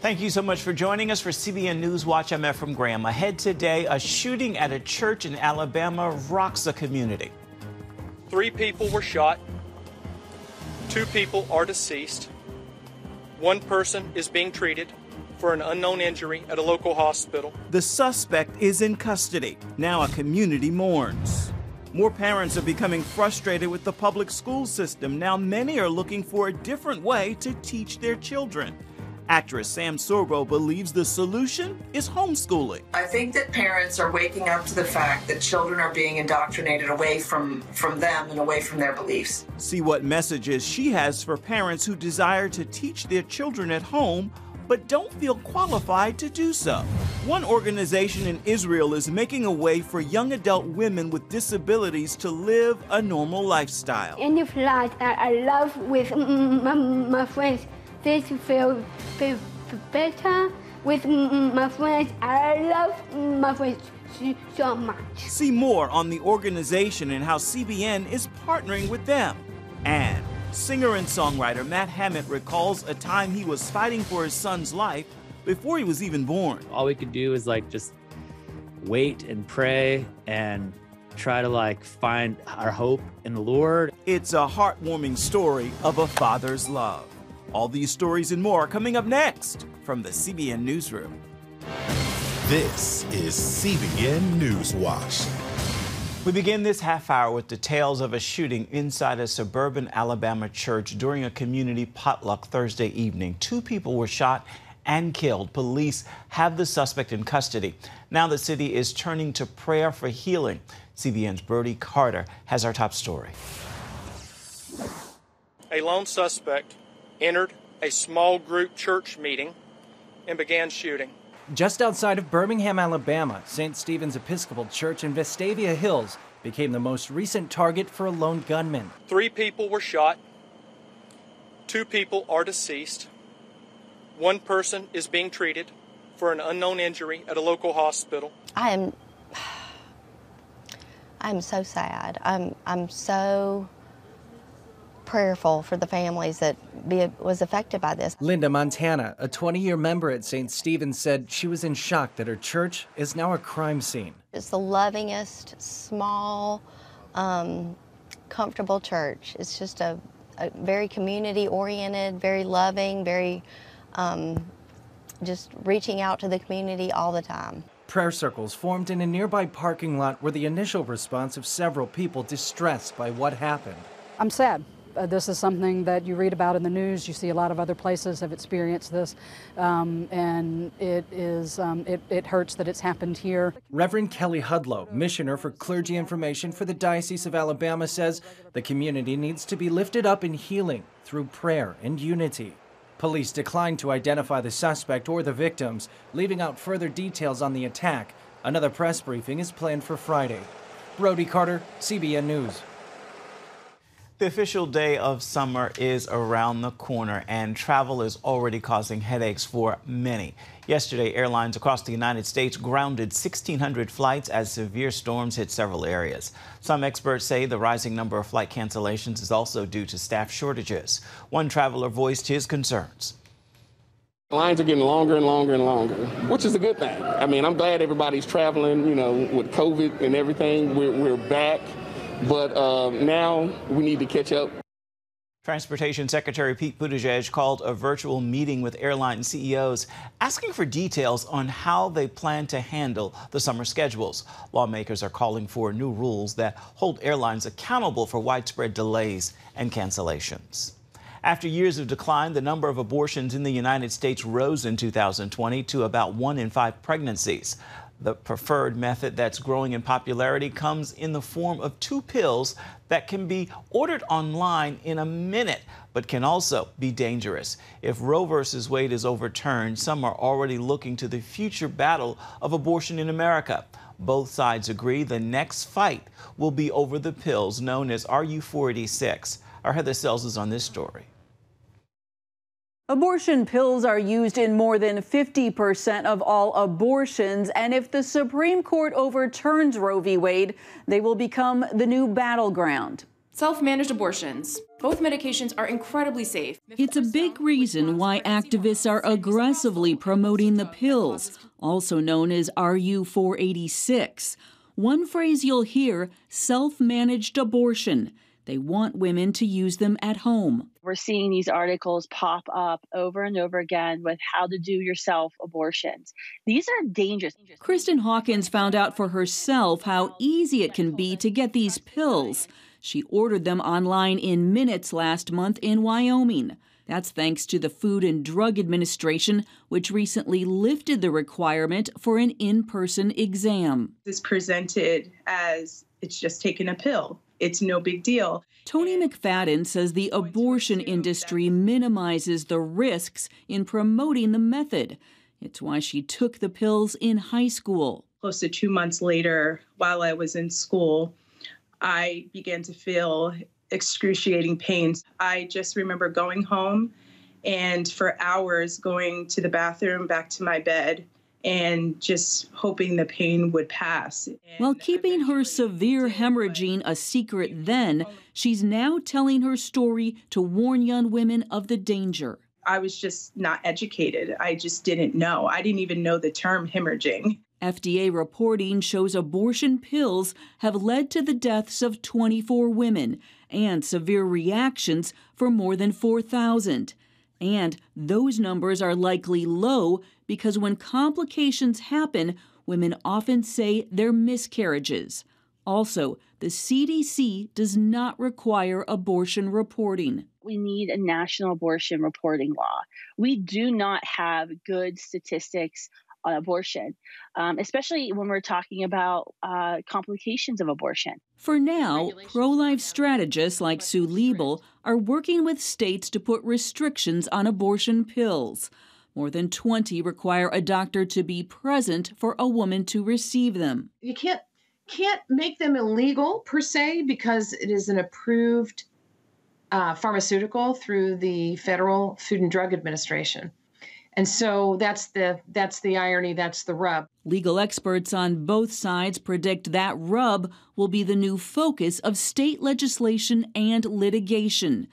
Thank you so much for joining us for CBN NewsWatch. I'm Ephraim Graham. Ahead today, a shooting at a church in Alabama rocks the community. 3 people were shot. 2 people are deceased. 1 person is being treated for an unknown injury at a local hospital. The suspect is in custody. Now a community mourns. More parents are becoming frustrated with the public school system. Now many are looking for a different way to teach their children. Actress Sam Sorbo believes the solution is homeschooling. I think that parents are waking up to the fact that children are being indoctrinated away from them and away from their beliefs. See what messages she has for parents who desire to teach their children at home but don't feel qualified to do so. One organization in Israel is making a way for young adult women with disabilities to live a normal lifestyle. In the flight, I love with my friends. This feel better with my friends. I love my friends so much. See more on the organization and how CBN is partnering with them. And singer and songwriter Matt Hammett recalls a time he was fighting for his son's life before he was even born. All we could do is just wait and pray and try to find our hope in the Lord. It's a heartwarming story of a father's love. All these stories and more coming up next from the CBN Newsroom. This is CBN NewsWatch. We begin this half hour with details of a shooting inside a suburban Alabama church during a community potluck Thursday evening. 2 people were shot and killed. Police have the suspect in custody. Now the city is turning to prayer for healing. CBN's Brody Carter has our top story. A lone suspect entered a small group church meeting and began shooting. Just outside of Birmingham, Alabama, St. Stephen's Episcopal Church in Vestavia Hills became the most recent target for a lone gunman. 3 people were shot. 2 people are deceased. 1 person is being treated for an unknown injury at a local hospital. I'm so sad. I'm so prayerful for the families that was affected by this. Linda Montana, a 20-year member at St. Stephen's, said she was in shock that her church is now a crime scene. It's the lovingest, small, comfortable church. It's just a very community-oriented, very loving, very just reaching out to the community all the time. Prayer circles formed in a nearby parking lot were the initial response of several people distressed by what happened. I'm sad. This is something that you read about in the news. You see a lot of other places have experienced this, and it hurts that it's happened here. Reverend Kelly Hudlow, missioner for clergy information for the Diocese of Alabama, says the community needs to be lifted up in healing through prayer and unity. Police declined to identify the suspect or the victims, leaving out further details on the attack. Another press briefing is planned for Friday. Brody Carter, CBN News. The official day of summer is around the corner, and travel is already causing headaches for many. Yesterday, airlines across the United States grounded 1,600 flights as severe storms hit several areas. Some experts say the rising number of flight cancellations is also due to staff shortages. One traveler voiced his concerns. Lines are getting longer and longer and longer, which is a good thing. I mean, I'm glad everybody's traveling, with COVID and everything. We're back. But now we need to catch up. Transportation Secretary Pete Buttigieg called a virtual meeting with airline CEOs, asking for details on how they plan to handle the summer schedules. Lawmakers are calling for new rules that hold airlines accountable for widespread delays and cancellations. After years of decline, the number of abortions in the United States rose in 2020 to about 1 in 5 pregnancies. The preferred method that's growing in popularity comes in the form of 2 pills that can be ordered online in a minute, but can also be dangerous. If Roe v. Wade is overturned, some are already looking to the future battle of abortion in America. Both sides agree the next fight will be over the pills known as RU486. Our Heather Sells is on this story. Abortion pills are used in more than 50% of all abortions, and if the Supreme Court overturns Roe v. Wade, they will become the new battleground. Self-managed abortions. Both medications are incredibly safe. It's a big reason why activists are aggressively promoting the pills, also known as RU486. One phrase you'll hear, self-managed abortion. They want women to use them at home. We're seeing these articles pop up over and over again with how to do yourself abortions. These are dangerous. Kristen Hawkins found out for herself how easy it can be to get these pills. She ordered them online in minutes last month in Wyoming. That's thanks to the Food and Drug Administration, which recently lifted the requirement for an in-person exam. It's presented as it's just taking a pill. It's no big deal. Tony McFadden says the abortion industry minimizes the risks in promoting the method. It's why she took the pills in high school. Close to 2 months later, while I was in school, I began to feel excruciating pains. I just remember going home and for hours going to the bathroom, back to my bed, and just hoping the pain would pass. While keeping her severe hemorrhaging a secret then, she's now telling her story to warn young women of the danger. I was just not educated. I just didn't know. I didn't even know the term hemorrhaging. FDA reporting shows abortion pills have led to the deaths of 24 women and severe reactions for more than 4,000. And those numbers are likely low because when complications happen, women often say they're miscarriages. Also, the CDC does not require abortion reporting. We need a national abortion reporting law. We do not have good statistics on abortion, especially when we're talking about complications of abortion. For now, pro-life strategists like Sue Liebel are working with states to put restrictions on abortion pills. More than 20 require a doctor to be present for a woman to receive them. You can't make them illegal per se because it is an approved pharmaceutical through the Federal Food and Drug Administration. And so that's the irony, that's the rub. Legal experts on both sides predict that rub will be the new focus of state legislation and litigation.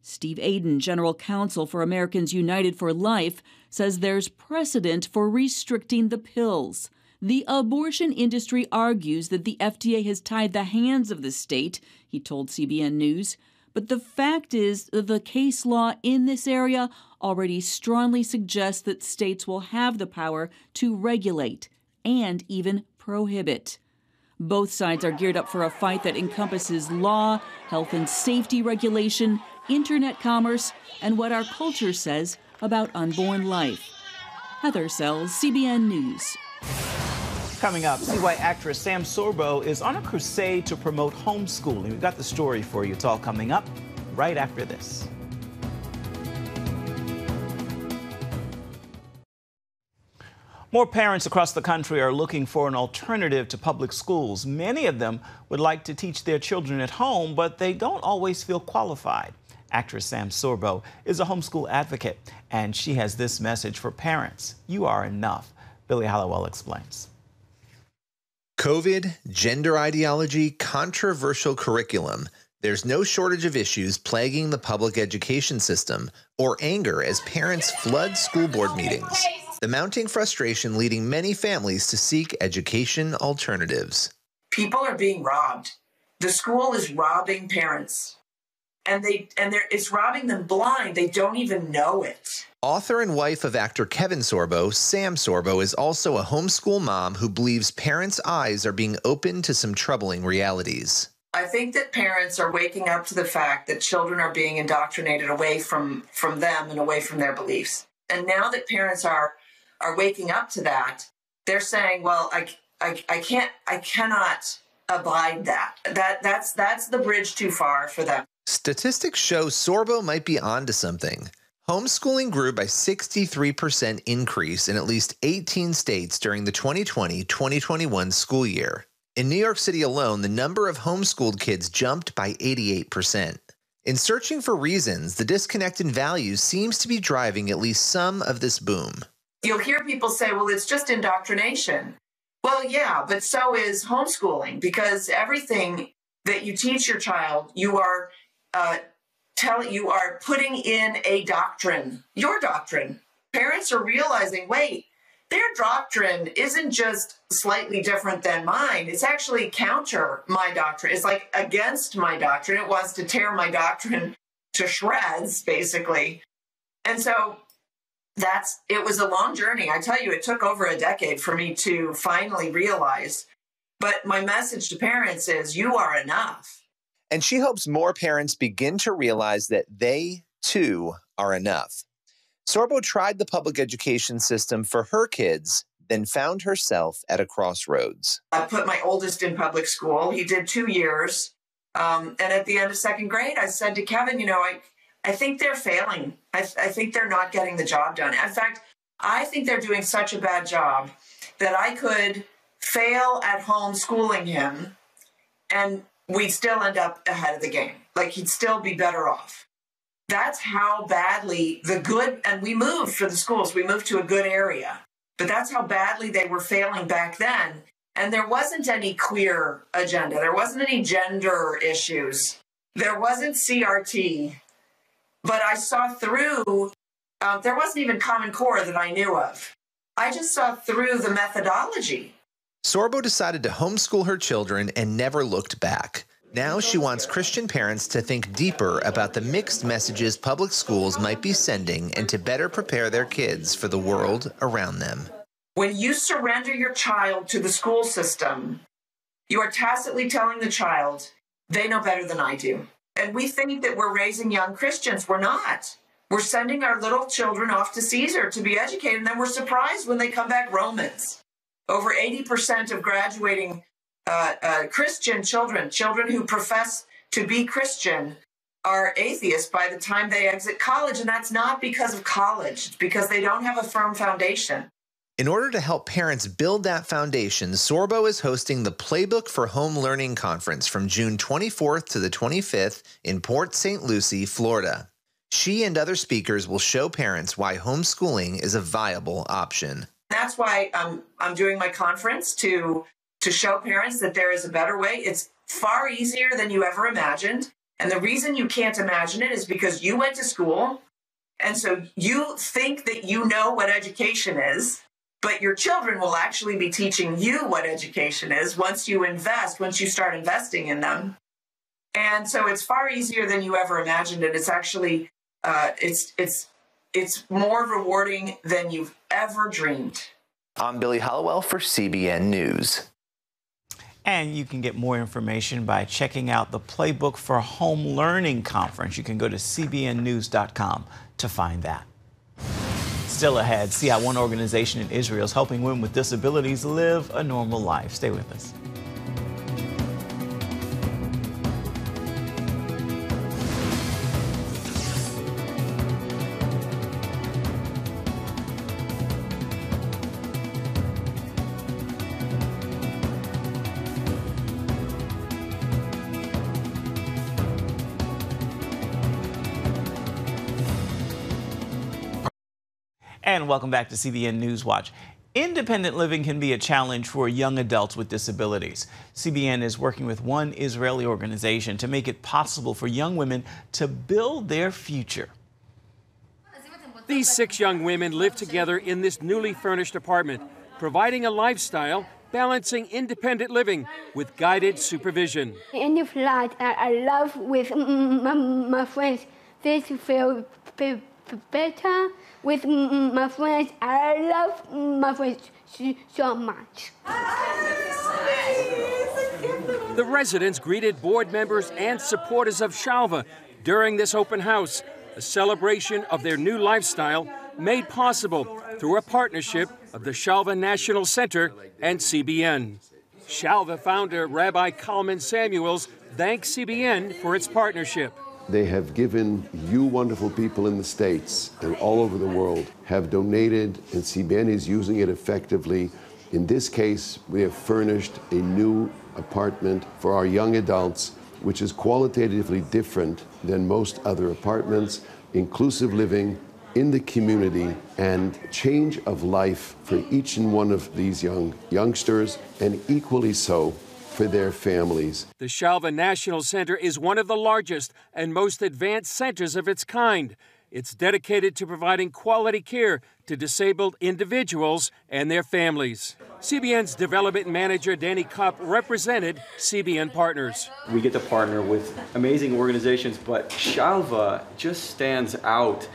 Steve Aden, general counsel for Americans United for Life, says there's precedent for restricting the pills. The abortion industry argues that the FDA has tied the hands of the state, he told CBN News. But the fact is that the case law in this area already strongly suggests that states will have the power to regulate and even prohibit. Both sides are geared up for a fight that encompasses law, health and safety regulation, internet commerce, and what our culture says about unborn life. Heather Sells, CBN News. Coming up, see why actress Sam Sorbo is on a crusade to promote homeschooling. We've got the story for you. It's all coming up right after this. More parents across the country are looking for an alternative to public schools. Many of them would like to teach their children at home, but they don't always feel qualified. Actress Sam Sorbo is a homeschool advocate, and she has this message for parents. You are enough. Billy Hallowell explains. COVID, gender ideology, controversial curriculum. There's no shortage of issues plaguing the public education system, or anger as parents flood school board meetings. The mounting frustration leading many families to seek education alternatives. People are being robbed. The school is robbing parents. And it's robbing them blind. They don't even know it. Author and wife of actor Kevin Sorbo, Sam Sorbo is also a homeschool mom who believes parents' eyes are being opened to some troubling realities. I think that parents are waking up to the fact that children are being indoctrinated away from them and away from their beliefs. And now that parents are waking up to that, they're saying, well, I cannot abide that. That's the bridge too far for them. Statistics show Sorbo might be onto something. Homeschooling grew by 63% increase in at least 18 states during the 2020-2021 school year. In New York City alone, the number of homeschooled kids jumped by 88%. In searching for reasons, the disconnect in values seems to be driving at least some of this boom. You'll hear people say, well, it's just indoctrination. Well, yeah, but so is homeschooling, because everything that you teach your child, you are you are putting in a doctrine, your doctrine. Parents are realizing, wait, their doctrine isn't just slightly different than mine. It's actually counter my doctrine. It's like against my doctrine. It wants to tear my doctrine to shreds, basically. And so it was a long journey. I tell you, it took over a decade for me to finally realize. But my message to parents is, you are enough. And she hopes more parents begin to realize that they, too, are enough. Sorbo tried the public education system for her kids, then found herself at a crossroads. I put my oldest in public school. He did 2 years. And at the end of second grade, I said to Kevin, I think they're failing. I think they're not getting the job done. In fact, I think they're doing such a bad job that I could fail at home schooling him and we'd still end up ahead of the game. Like, he'd still be better off. That's how badly and we moved for the schools. We moved to a good area, but that's how badly they were failing back then. And there wasn't any queer agenda. There wasn't any gender issues. There wasn't CRT, but I saw through, there wasn't even Common Core that I knew of. I just saw through the methodology. Sorbo decided to homeschool her children and never looked back. Now she wants Christian parents to think deeper about the mixed messages public schools might be sending and to better prepare their kids for the world around them. When you surrender your child to the school system, you are tacitly telling the child, they know better than I do. And we think that we're raising young Christians. We're not. We're sending our little children off to Caesar to be educated, and then we're surprised when they come back Romans. Over 80% of graduating Christian children who profess to be Christian, are atheists by the time they exit college, and that's not because of college. It's because they don't have a firm foundation. In order to help parents build that foundation, Sorbo is hosting the Playbook for Home Learning Conference from June 24th to the 25th in Port St. Lucie, Florida. She and other speakers will show parents why homeschooling is a viable option. That's why I'm doing my conference to show parents that there is a better way. It's far easier than you ever imagined. And the reason you can't imagine it is because you went to school, and so you think that you know what education is, but your children will actually be teaching you what education is once you start investing in them. And so it's far easier than you ever imagined, and it's actually it's more rewarding than you've ever dreamed. I'm Billy Hollowell for CBN News. And you can get more information by checking out the Playbook for Home Learning Conference. You can go to cbnnews.com to find that. Still ahead, see how one organization in Israel is helping women with disabilities live a normal life. Stay with us. And welcome back to CBN NewsWatch. Independent living can be a challenge for young adults with disabilities. CBN is working with one Israeli organization to make it possible for young women to build their future. These 6 young women live together in this newly furnished apartment, providing a lifestyle balancing independent living with guided supervision. In the flat, I love with my friends. This feels better with my friends. I love my friends so much. The residents greeted board members and supporters of Shalva during this open house, a celebration of their new lifestyle made possible through a partnership of the Shalva National Center and CBN. Shalva founder Rabbi Kalman Samuels thanked CBN for its partnership. They have given you wonderful people in the States and all over the world have donated, and CBN is using it effectively. In this case, we have furnished a new apartment for our young adults, which is qualitatively different than most other apartments, inclusive living in the community, and change of life for each and one of these youngsters, and equally so for their families. The Shalva National Center is one of the largest and most advanced centers of its kind. It's dedicated to providing quality care to disabled individuals and their families. CBN's development manager, Danny Kopp, represented CBN Partners. We get to partner with amazing organizations, but Shalva just stands out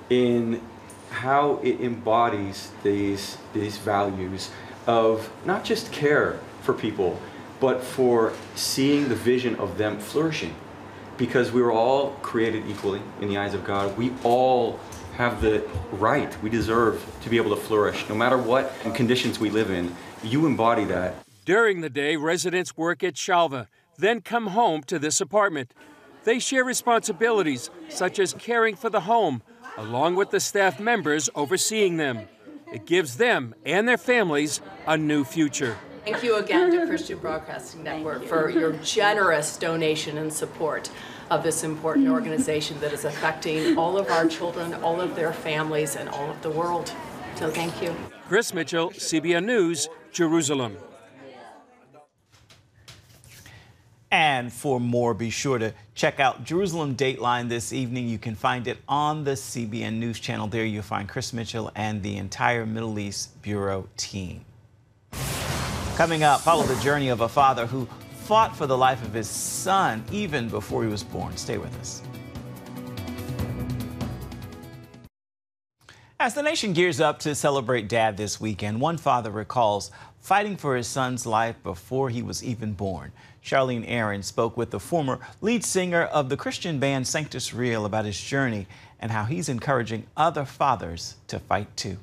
in how it embodies these values of not just care for people, but for seeing the vision of them flourishing. Because we were all created equally in the eyes of God. We all have the right, we deserve to be able to flourish, no matter what conditions we live in. You embody that. During the day, residents work at Shalva, then come home to this apartment. They share responsibilities such as caring for the home, along with the staff members overseeing them. It gives them and their families a new future. Thank you again to Christian Broadcasting Network for your generous donation and support of this important organization that is affecting all of our children, all of their families, and all of the world. So thank you. Chris Mitchell, CBN News, Jerusalem. And for more, be sure to check out Jerusalem Dateline this evening. You can find it on the CBN News channel. There you'll find Chris Mitchell and the entire Middle East Bureau team. Coming up, follow the journey of a father who fought for the life of his son even before he was born. Stay with us. As the nation gears up to celebrate Dad this weekend, one father recalls fighting for his son's life before he was even born. Charlene Aaron spoke with the former lead singer of the Christian band Sanctus Real about his journey and how he's encouraging other fathers to fight too.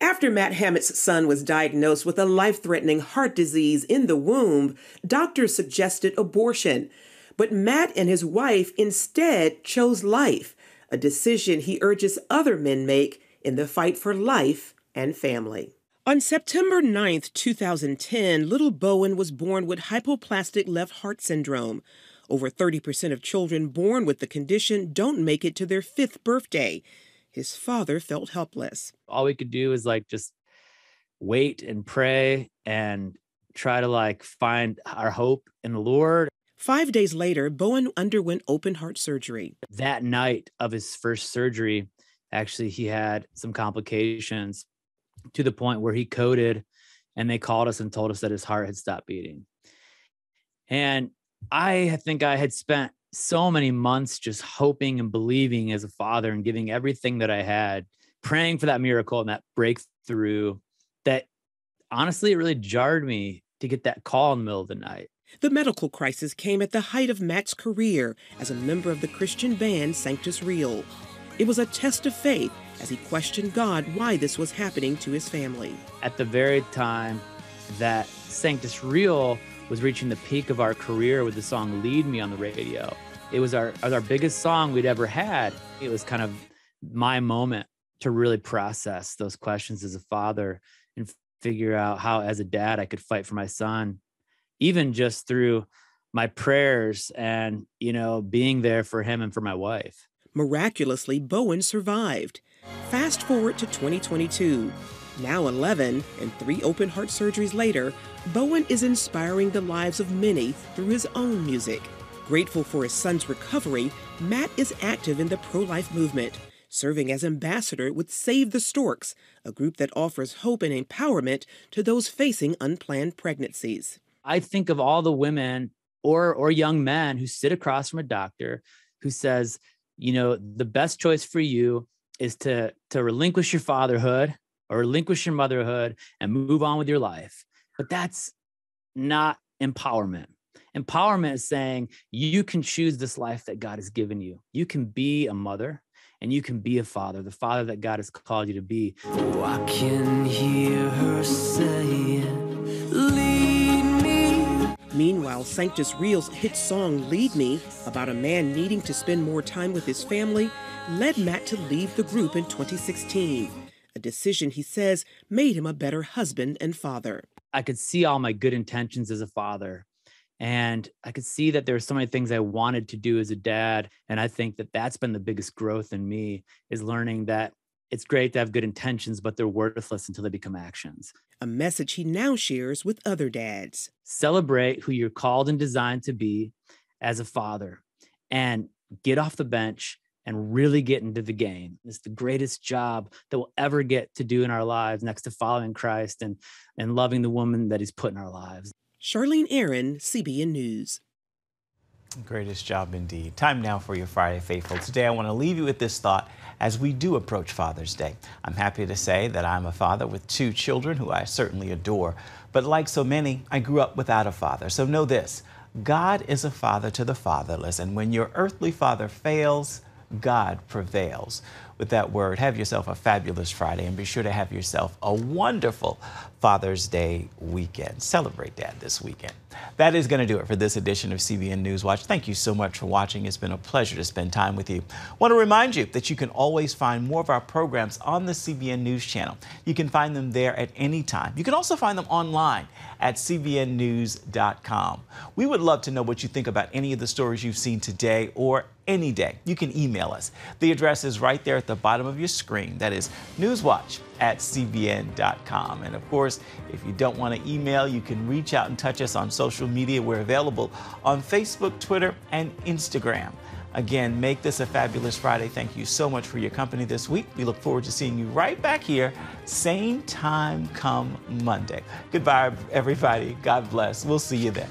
After Matt Hammett's son was diagnosed with a life-threatening heart disease in the womb, doctors suggested abortion. But Matt and his wife instead chose life, a decision he urges other men make in the fight for life and family. On September 9, 2010, little Bowen was born with hypoplastic left heart syndrome. Over 30% of children born with the condition don't make it to their 5th birthday. His father felt helpless. All we could do is just wait and pray and try to find our hope in the Lord. 5 days later, Bowen underwent open heart surgery. That night of his first surgery, actually, he had some complications to the point where he coded, and they called us and told us that his heart had stopped beating. And I think I had spent so many months just hoping and believing as a father and giving everything that I had, praying for that miracle and that breakthrough, that honestly, it really jarred me to get that call in the middle of the night. The medical crisis came at the height of Matt's career as a member of the Christian band Sanctus Real. It was a test of faith as he questioned God why this was happening to his family. At the very time that Sanctus Real was reaching the peak of our career with the song Lead Me on the radio. It was our biggest song we'd ever had. It was kind of my moment to really process those questions as a father and figure out how, as a dad, I could fight for my son, even just through my prayers and, being there for him and for my wife. Miraculously, Bowen survived. Fast forward to 2022. Now 11 and 3 open heart surgeries later, Bowen is inspiring the lives of many through his own music. Grateful for his son's recovery, Matt is active in the pro-life movement, serving as ambassador with Save the Storks, a group that offers hope and empowerment to those facing unplanned pregnancies. I think of all the women or young men who sit across from a doctor who says, the best choice for you is to relinquish your fatherhood or relinquish your motherhood and move on with your life. But that's not empowerment. Empowerment is saying you can choose this life that God has given you. You can be a mother and you can be a father, the father that God has called you to be. Oh, I can hear her saying, lead me. Meanwhile, Sanctus Real's hit song Lead Me, about a man needing to spend more time with his family, led Matt to leave the group in 2016. A decision he says made him a better husband and father. I could see all my good intentions as a father, and I could see that there were so many things I wanted to do as a dad. And I think that that's been the biggest growth in me, is learning that it's great to have good intentions, but they're worthless until they become actions. A message he now shares with other dads. Celebrate who you're called and designed to be as a father, and get off the bench and really get into the game. It's the greatest job that we'll ever get to do in our lives, next to following Christ and loving the woman that he's put in our lives. Charlene Aaron, CBN News. Greatest job indeed. Time now for your Friday Faithful. Today I want to leave you with this thought as we do approach Father's Day. I'm happy to say that I'm a father with 2 children who I certainly adore. But like so many, I grew up without a father. So know this, God is a father to the fatherless. And when your earthly father fails, God prevails. With that word, have yourself a fabulous Friday and be sure to have yourself a wonderful Father's Day weekend. Celebrate Dad this weekend. That is going to do it for this edition of CBN NewsWatch. Thank you so much for watching. It's been a pleasure to spend time with you. I want to remind you that you can always find more of our programs on the CBN News channel. You can find them there at any time. You can also find them online at cbnnews.com. We would love to know what you think about any of the stories you've seen today or any day. You can email us. The address is right there at the bottom of your screen. That is newswatch@cbn.com. And of course, if you don't want to email, you can reach out and touch us on social media. We're available on Facebook, Twitter, and Instagram. Again, make this a fabulous Friday. Thank you so much for your company this week. We look forward to seeing you right back here, same time come Monday. Goodbye, everybody. God bless. We'll see you then.